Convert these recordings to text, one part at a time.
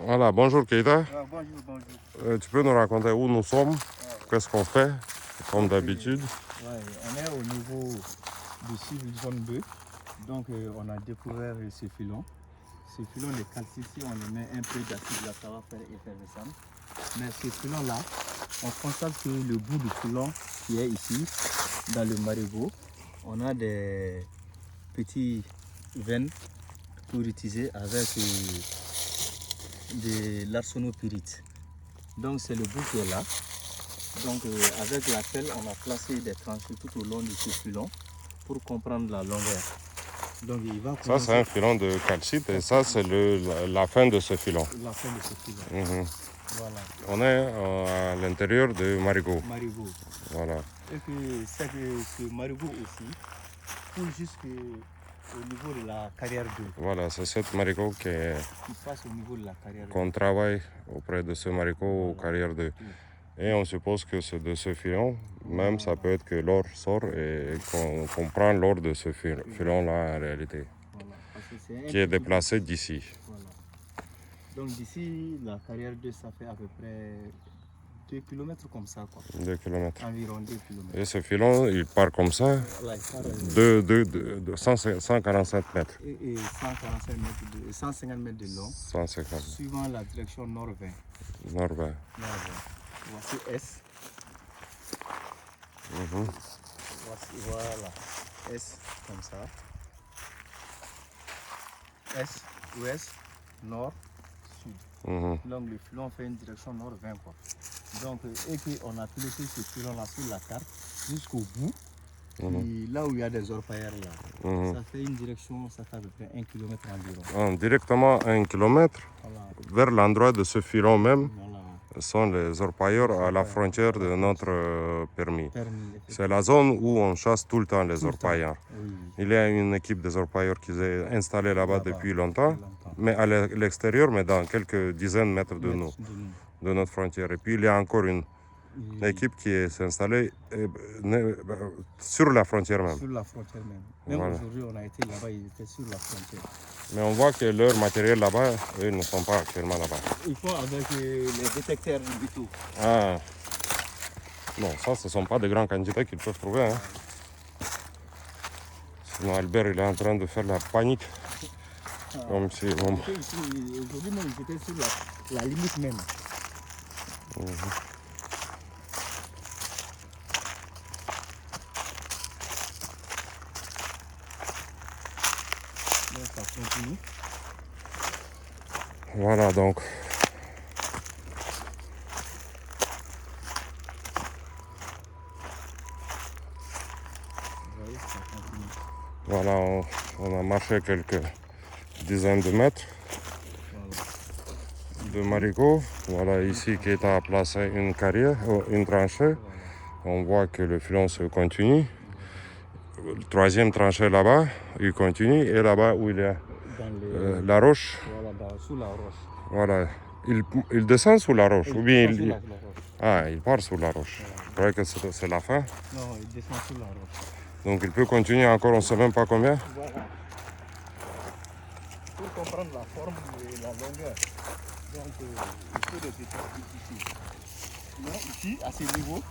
Voilà, bonjour Keita. Bonjour, bonjour. Tu peux nous raconter où nous sommes? Qu'est-ce qu'on fait, comme d'habitude? Ouais, on est au niveau du cible zone 2. Donc on a découvert ce filon. Ce filon de calcite, on y met un peu d'acide là, ça va faire effervescence. Mais ce filon-là, on constate que le bout du filon qui est ici, dans le marigot, on a des petits veines pour utiliser avec de l'arsonopyrite. Donc c'est le bout qui est là. Donc avec laquelle on a placé des tranchées tout au long de ce filon pour comprendre la longueur. Donc il va Ça c'est un filon de calcite et ça c'est la fin de ce filon. La fin de ce filon. Voilà. On est à l'intérieur de marigot. Marigot. Voilà. Et que ce marigot aussi coule jusqu'au niveau de la carrière 2. Voilà, c'est cette marigot Qui passe au niveau de la carrière 2. qu'on travaille auprès de ce marigot Voilà. carrière 2. Et on suppose que c'est de ce filon, même ça peut être que l'or sort et qu'on prend l'or de ce filon-là en réalité, Voilà. Parce que qui est déplacé d'ici. Voilà. Donc d'ici, la carrière 2, ça fait à peu près 2 km comme ça. Quoi. 2 km. Environ 2 km. Et ce filon, il part comme ça, Là, de 147 mètres. Et 145 mètres 150 mètres de long, 150. suivant la direction nord-20. Nord-20. Voici S. Voici, voilà. S comme ça. S, ouest, nord, sud. Donc le filon fait une direction nord-20 quoi. Donc et qu'on a placé ce filon là sur la carte jusqu'au bout. Et là où il y a des orpailleurs là, ça fait une direction, ça fait à peu près 1 km environ. Directement 1 km vers l'endroit de ce filon même. Voilà. Sont les orpailleurs à la frontière de notre permis. C'est la zone où on chasse tout le temps les orpailleurs. Oui. Il y a une équipe des orpailleurs qui est installée là-bas depuis longtemps, mais à l'extérieur, mais dans quelques dizaines de mètres de nous, de notre frontière. Et puis il y a encore une équipe qui s'est installée sur la frontière même. Sur la frontière même. Même voilà. Aujourd'hui, on a été là-bas, ils étaient sur la frontière. Mais on voit que leur matériel là-bas, eux ne sont pas actuellement là-bas. Ils font avec les détecteurs vitaux. Ah. Non, ça, ce ne sont pas des grands candidats qu'ils peuvent trouver. Hein. Sinon, Albert, il est en train de faire la panique. Comme si... Aujourd'hui, même, ils étaient sur la limite même. Ça continue. Voilà donc. Voilà, on a marché quelques dizaines de mètres de marigot. Voilà ici qui est à placer une carrière, une tranchée. On voit que le filon se continue. Le troisième tranchée là-bas, il continue. Et là-bas où il y a la roche. Voilà, sous la roche. Voilà. Il descend sous la roche. Ou bien il... La roche. Ah, il part sous la roche. Je croyais que c'est la fin. Non, il descend sous la roche. Donc il peut continuer encore, on ne sait même pas combien. Voilà. Pour comprendre la forme et la longueur. Donc il faut des détails ici. Donc ici, à ce niveau,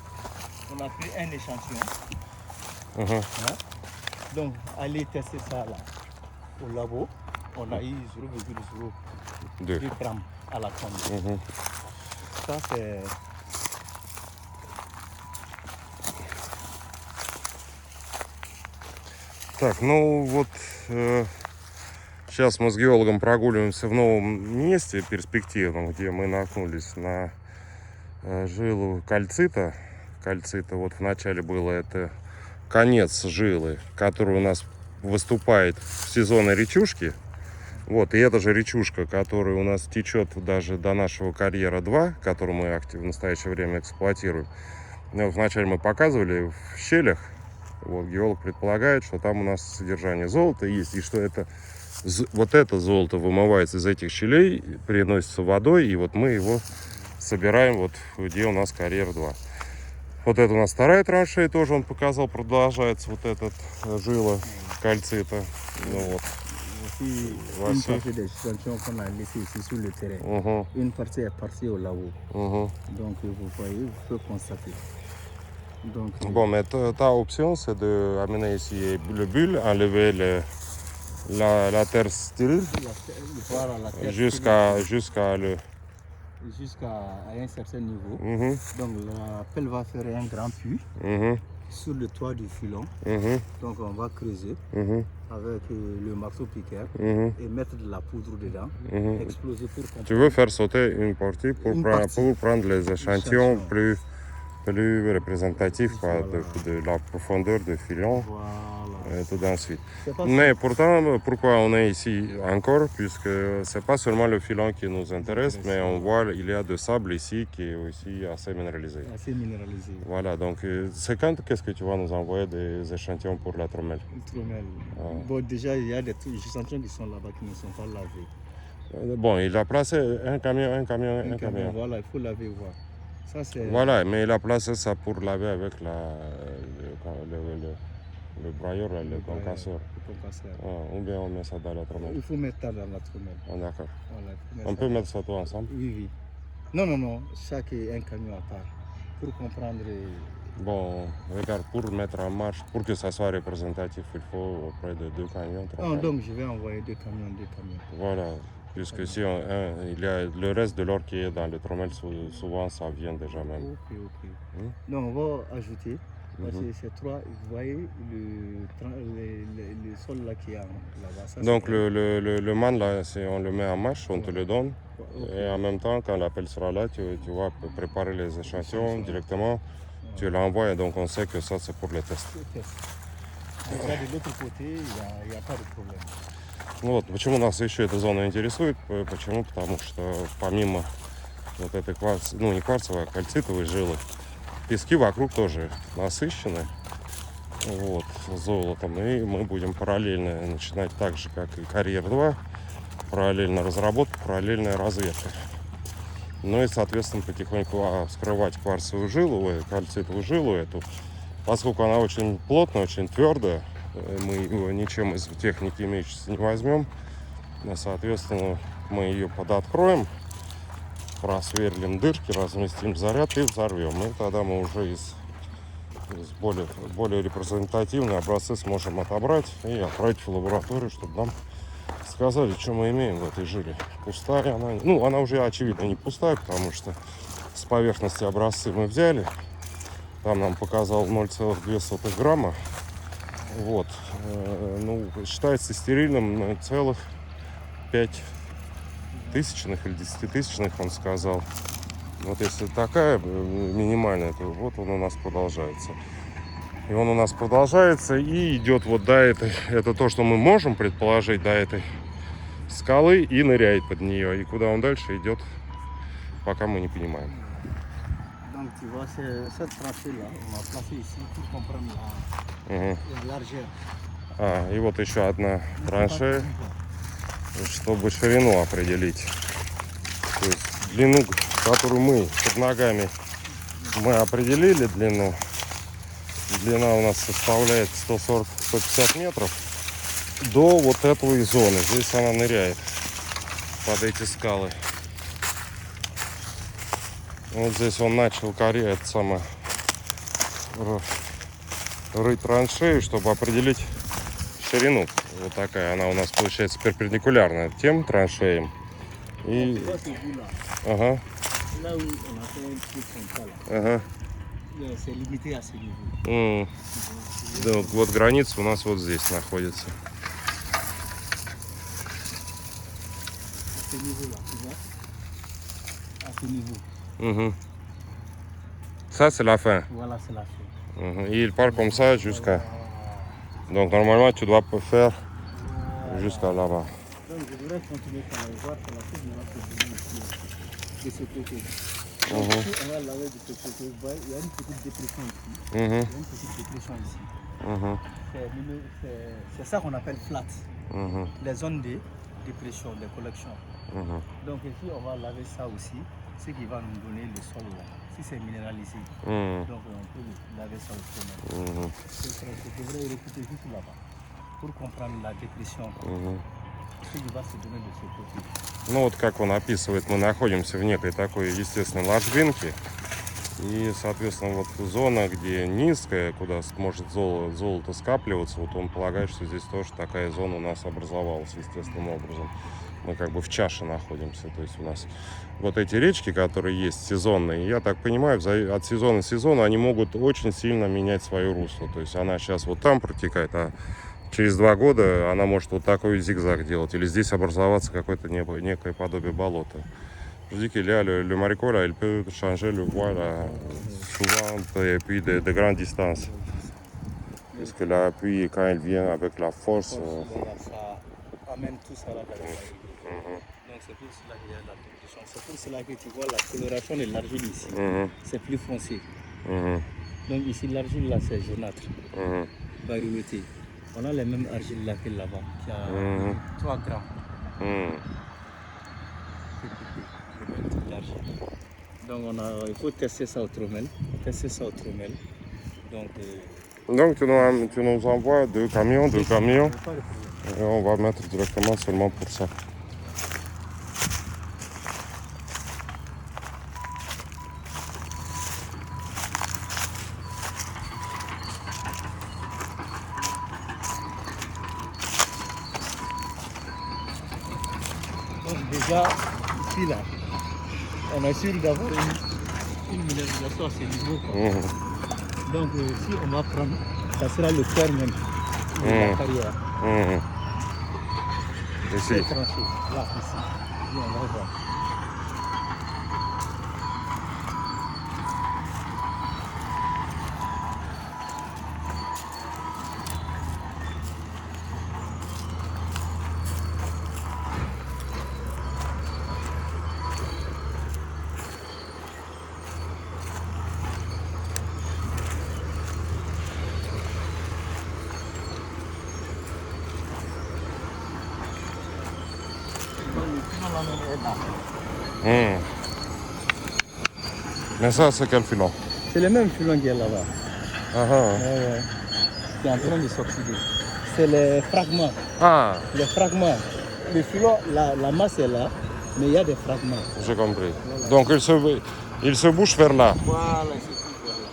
on a pris un échantillon. Hein? Donc aller tester ça là au labo, on a eu 0,02 grammes à la tonne. Ça c'est... Так, ну вот сейчас мы с геологом прогуливаемся в новом месте перспективном, где мы наткнулись на жилу кальцита. Кальцита вот вначале было это конец жилы, который у нас выступает в сезоне речушки. Вот, и эта же речушка, которая у нас течет даже до нашего карьера 2, который мы в настоящее время эксплуатируем. Ну, вначале мы показывали в щелях. Вот, геолог предполагает, что там у нас содержание золота есть, и что вот это золото вымывается из этих щелей, переносится водой, и вот мы его собираем, вот где у нас карьер 2. Вот это у нас вторая траншея, тоже он показал, продолжается вот этот жила кальцита. Ну, вот. voici une Voici. partie des échantillons qu'on a laissés ici sur le terrain. Mhm, Une partie est partie au labo. mhm. Donc vous voyez, vous pouvez constater. Donc, Bon, mais ta option, c'est d'amener ici le bulle, enlever la terre stérile voilà la terre jusqu'à le... jusqu'à un certain niveau. Mhm, Donc la pelle va faire un grand puits mhm, sur le toit du filon. mhm, Donc on va creuser mhm, avec le marteau piqueur mhm, et mettre de la poudre dedans, mhm. exploser pour Tu comprendre. veux faire sauter une partie pour, Une prendre, partie. pour prendre les échantillons Échantillons. plus représentatifs quoi, Voilà. de la profondeur du filon Voilà. et tout d'ensuite. C'est pas Mais simple. pourtant, pourquoi on est ici encore? Puisque c'est pas seulement le filon qui nous intéresse, mais on voit il y a de sable ici qui est aussi assez minéralisé. Assez minéralisé. Voilà, donc c'est quand qu'est-ce que tu vas nous envoyer des échantillons pour la tromelle? Tromelle. Bon, déjà, il y a des échantillons qui sont là-bas qui ne sont pas lavés. Bon, il a placé un camion. Voilà, il faut laver, voir. Ça, c'est... Voilà, mais il a placé ça pour laver avec le broyeur, là, le concasseur. Le concasseur. Ou bien on met ça dans la tromelle. Il faut mettre ça dans la tromelle. D'accord. Voilà, il faut mettre On ça peut dans- mettre ça tout ensemble? Oui, oui. Non. Chaque un camion à part. Pour comprendre... Bon, regarde, pour mettre en marche, pour que ça soit représentatif, il faut près de 2 camions, 3 camions. Donc je vais envoyer deux camions. Voilà, puisque si il y a le reste de l'or qui est dans le trommel, souvent ça vient déjà même. Ok. Hmm? Donc on va ajouter, parce Mhm. que c'est trois, vous voyez le sol là qui est là-bas. Ça, Donc c'est le man, là, on le met en marche, on te le donne. Ok. Et en même temps, quand l'appel sera là, tu vas préparer les échantillons directement. Tu l'envoies et donc on sait que ça c'est pour les tests. Déjà de l'autre côté, il n'y a pas de problème. Ну вот, почему нас еще эта зона интересует? Почему? Потому что помимо вот этой не кварцевой, а кальцитовой жилы, пески вокруг тоже насыщены вот, золотом. И мы будем параллельно начинать так же, как и Карьер-2, параллельно разработка, параллельная разведка. Ну и, соответственно, потихоньку вскрывать кварцевую жилу, кальцитовую жилу эту, поскольку она очень плотная, очень твердая, мы его ничем из техники имеющейся не возьмем. Соответственно, мы ее подоткроем, просверлим дырки, разместим заряд и взорвем. И тогда мы уже из более репрезентативные образцы сможем отобрать и отправить в лабораторию, чтобы нам сказали, что мы имеем в этой жиле. Пустая она. Ну, она уже очевидно не пустая, потому что с поверхности образцы мы взяли. Там нам показал 0,2 грамма. Вот. Ну, считается стерильным 0,5 тысячных или 10 тысячных, он сказал. Вот если такая минимальная, то вот он у нас продолжается. И он у нас продолжается и идет вот до этой. Это то, что мы можем предположить, до этой скалы и ныряет под нее. И куда он дальше идет, пока мы не понимаем. Donc tu vois, cette tranchée-là, on va placer ici pour comprendre la largeur. И вот еще одна траншея, чтобы ширину определить. То есть длину, которую мы под ногами мы определили длину. Длина у нас составляет 140-150 метров до вот этой зоны. Здесь она ныряет под эти скалы. Вот здесь он начал рыть траншею, чтобы определить ширину. Вот такая она у нас получается перпендикулярная тем траншеям. И... Ага. Là où on a fait un truc comme ça, là, Ага. c'est limité à ce niveau. Да, вот граница у нас вот здесь находится. À ce niveau-là, tu vois? À ce niveau. Угу. Ça c'est la fin. Voilà, c'est la fin. Mhm. Et il part comme ça jusqu'à... Donc normalement tu dois faire jusqu'à là-bas. Donc je voudrais continuer par aller voir que la chose va se donner ici, de ce côté. Donc, Mhm. si on va laver de ce côté, vous voyez, il y a une petite dépression ici. Mhm. Il y a une petite dépression ici. Mhm. C'est ça qu'on appelle flat. Mhm. Les zones de dépression, de collection. Mhm. Donc ici, on va laver ça aussi, ce qui va nous donner le sol là. Si c'est minéralisé, Mhm. donc on peut laver ça aussi. Mhm. Je devrais écouter juste là-bas pour comprendre la dépression. Mhm. il va se donner de ce côté. Ну вот как он описывает, мы находимся в некой такой естественной ложбинке. И, соответственно, вот зона, где низкая, куда может золото скапливаться, вот он полагает, что здесь тоже такая зона у нас образовалась естественным образом. Мы как бы в чаше находимся. То есть у нас вот эти речки, которые есть сезонные, я так понимаю, от сезона к сезону они могут очень сильно менять свое русло. То есть она сейчас вот там протекает, а через 2 года она может вот такой зигзаг делать. Или здесь образоваться какое-то некое подобие болота. Je dis qu'il y a le marécage, là, il peut changer le voie là, souvent et puis de grandes distances. Parce que la pluie, quand elle vient avec la force. Ça amène tout ça là derrière. Donc c'est pour cela qu'il y a la protection. C'est pour cela que tu vois la coloration de l'argile ici. C'est plus foncé. Donc ici l'argile là c'est jaunâtre. Variété. On a les mêmes argiles là que là-bas, qui a 3 grammes. Donc il faut tester ça au tromel. Donc tu nous envoies 2 camions. Et on va mettre directement seulement pour ça. Donc déjà ici là, on est sûr d'avoir une mineralisation à ce niveau. Donc si on va prendre, ça sera le cœur même de la carrière. Ici. Tranché, là, ici. Et on va voir. Mais ça, c'est quel filon? C'est le même filon qui est là-bas. Ouais. Qui est en train de s'oxyder. C'est les fragments. Les fragments. Le filon, la masse est là, mais il y a des fragments. J'ai compris. Voilà. Donc il se bouge vers là. Voilà, il se bouge vers là.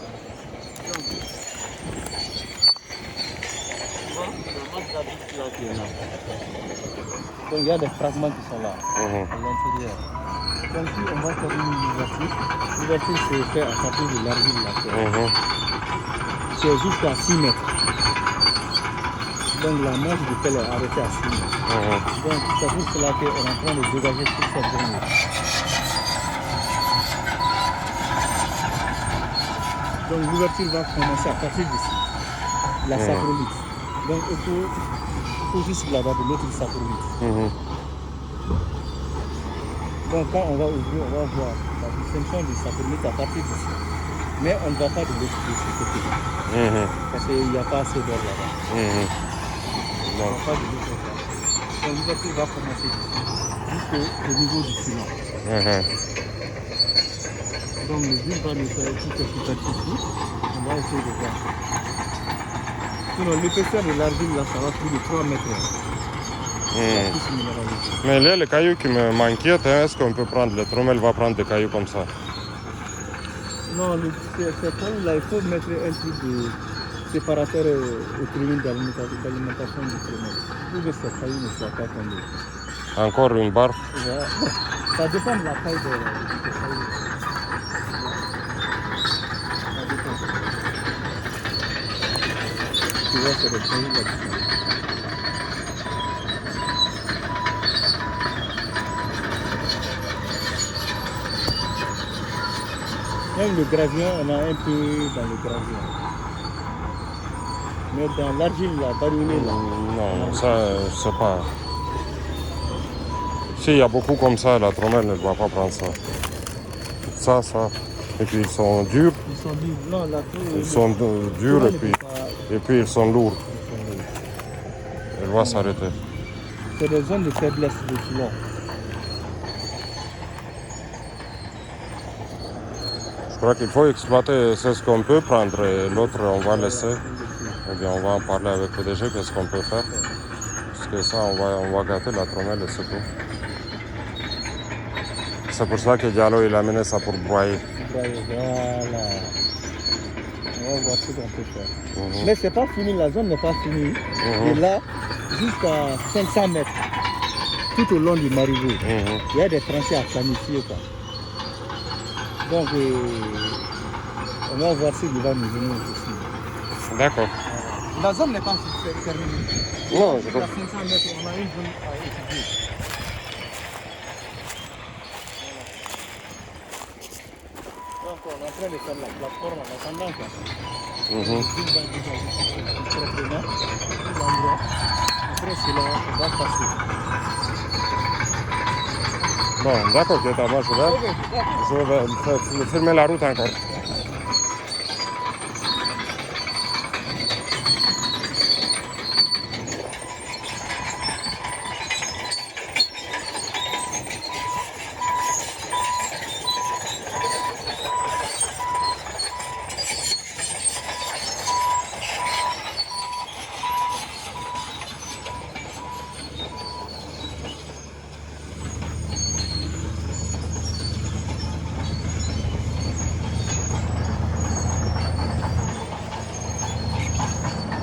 Donc il y a des fragments qui sont là, à l'intérieur. Donc si on va faire une ouverture se fait à partir de l'argile là. C'est jusqu'à 6 mètres. Donc la masse du pelle est arrêtée à 6 mètres. Donc c'est pour cela qu'on est en train de dégager toute cette zone. Donc l'ouverture va commencer à partir d'ici, la saprolite. Donc il faut juste là-bas de l'autre saprolite. Donc quand on va ouvrir, on va voir la distinction du saprolite à partir d'ici. Mais on ne va pas de l'autre côté. Parce qu'il n'y a pas assez d'or là-bas. On ne va pas de l'autre côté. Donc l'ouverture va commencer jusqu'au niveau du filon. Donc le but va nous faire toute cette superficie. On va essayer de voir. Sinon l'épaisseur de l'argile là, ça va plus de 3 mètres. Mais là, les cailloux qui m'inquiètent, est-ce qu'on peut prendre, le trommel va prendre des cailloux comme ça? Non, c'est comme là, il faut mettre un truc de séparateur au tromel d'alimentation du trommel. Pour que ces cailloux ne soient pas tombés. Encore une barre? Ouais. Ça dépend de la taille des cailloux. Ça dépend. Tu vois, c'est des cailloux là-dessus. Même le gravien, on a un peu dans le gravien. Mais dans l'argile, la bariolée là. Non, ça, je sais pas. S'il y a beaucoup comme ça, la trommelle ne doit pas prendre ça. Ça. Et puis ils sont durs. Ils sont durs. Non, ils sont durs et puis ils sont lourds. Elle va s'arrêter. C'est des zones de faiblesse de filon. Je crois qu'il faut exploiter ce qu'on peut prendre et l'autre on va laisser. Eh bien on va en parler avec le PDG, qu'est-ce qu'on peut faire. Parce que ça, on va gâter la tromelle et c'est tout. C'est pour ça que Diallo il a amené ça pour broyer. Voilà. On va voir ce qu'on peut faire. Mhm. Mais c'est pas fini, la zone n'est pas finie. Et là, jusqu'à 500 mètres, tout au long du Marigot, Mhm. il y a des tranchées à planifier, quoi. Donc, on va voir s'il va nous venir aussi. D'accord. La zone n'est pas terminée. Non, je À 500 mètres, on a une zone à étudier. Donc, on est en train de faire la plateforme en attendant, quoi. Mhm. Proprement, l'endroit. Après, c'est là, on va passer. Bon, d'accord, Keta, moi je vais filmer la route encore.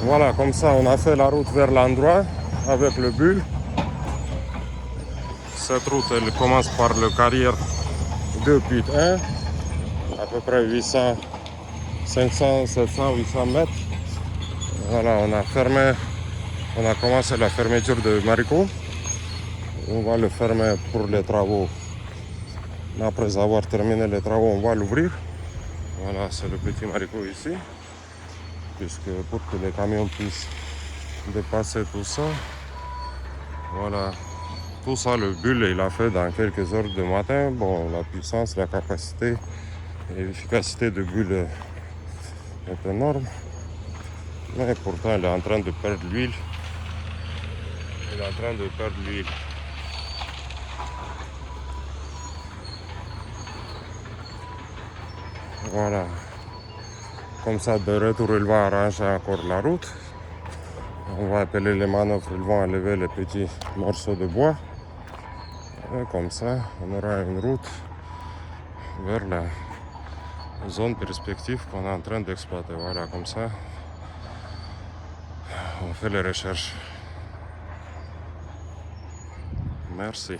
Voilà, comme ça on a fait la route vers l'endroit avec le bulle. Cette route elle commence par le carrière 2 puis 1, à peu près 800, 500, 700, 800 mètres. Voilà, on a commencé la fermeture de Marigot. On va le fermer pour les travaux. Après avoir terminé les travaux, on va l'ouvrir. Voilà, c'est le petit Marigot ici. Puisque pour que les camions puissent dépasser tout ça, voilà, tout ça le bulle il a fait dans quelques heures du matin. Bon, la puissance, la capacité et l'efficacité de bulle est énorme, mais pourtant il est en train de perdre l'huile. Il est en train de perdre l'huile. Voilà, comme ça de retour il va arranger encore la route. On va appeler les manœuvres, ils vont enlever les petits morceaux de bois. Et comme ça, on aura une route vers la zone perspective qu'on est en train d'exploiter. Voilà, comme ça, on fait les recherches. Merci.